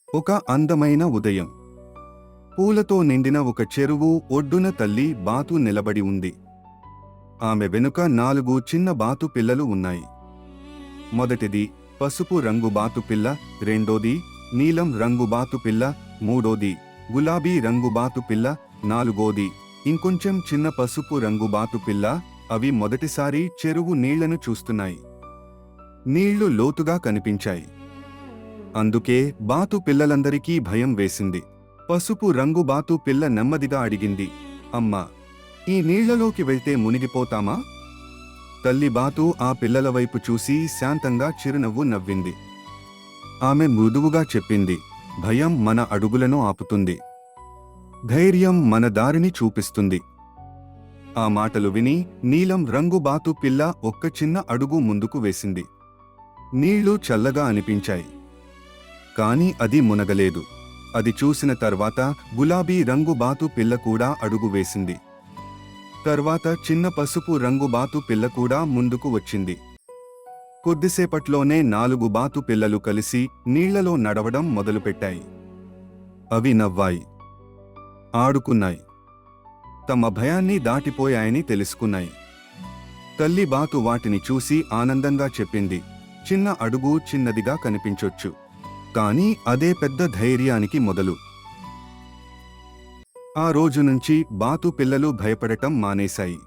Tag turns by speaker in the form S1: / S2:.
S1: ఒక అందమైన ఉదయం. పూలతో నిండిన ఒక చెరువు ఒడ్డున తల్లి బాతు నిలబడి ఉంది. ఆమె వెనుక 4 చిన్న బాతు పిల్లలు ఉన్నాయి. మొదటిది పసుపు రంగు బాతు పిల్ల, రెండోది నీలం రంగు బాతు పిల్ల, మూడోది గులాబీ రంగు బాతు పిల్ల, నాలుగోది ఇంకొంచెం చిన్న పసుపు రంగు బాతు పిల్ల. అవి మొదటిసారి చెరువు నీళ్లను చూస్తున్నాయి. నీళ్లు లోతుగా కనిపించాయి. అందుకే బాతు పిల్లలందరికీ భయం వేసింది. పసుపు రంగు బాతు పిల్ల నెమ్మదిగా అడిగింది, అమ్మా, ఈ నీళ్లలోకి వెళ్తే మునిగిపోతామా? తల్లి బాతు ఆ పిల్లల వైపు చూసి శాంతంగా చిరునవ్వు నవ్వింది. ఆమె మృదువుగా చెప్పింది, భయం మన అడుగులను ఆపుతుంది, ధైర్యం మన దారిని చూపిస్తుంది. ఆ మాటలు విని నీలం రంగు బాతు పిల్ల ఒక్క చిన్న అడుగు ముందుకు వేసింది. నీళ్లు చల్లగా అనిపించాయి. కాని అది మునగలేదు. అది చూసిన తర్వాత గులాబీ రంగు బాతు పిల్ల కూడా అడుగు వేసింది. తర్వాత చిన్న పసుపు రంగు బాతు పిల్ల కూడా ముందుకు వచ్చింది. కొద్దిసేపట్లోనే 4 బాతు పిల్లలు కలిసి నీళ్లలో నడవడం మొదలుపెట్టాయి. అవి నవ్వాయి, ఆడుకున్నాయి, తమ భయాన్ని దాటిపోయాయని తెలుసుకున్నాయి. తల్లి బాతు వాటిని చూసి ఆనందంగా చెప్పింది, చిన్న అడుగు చిన్నదిగా కనిపించొచ్చు, కానీ అదే పెద్ద ధైర్యానికి మొదలు. ఆ రోజు నుంచి బాతు పిల్లలు భయపడటం మానేశాయి.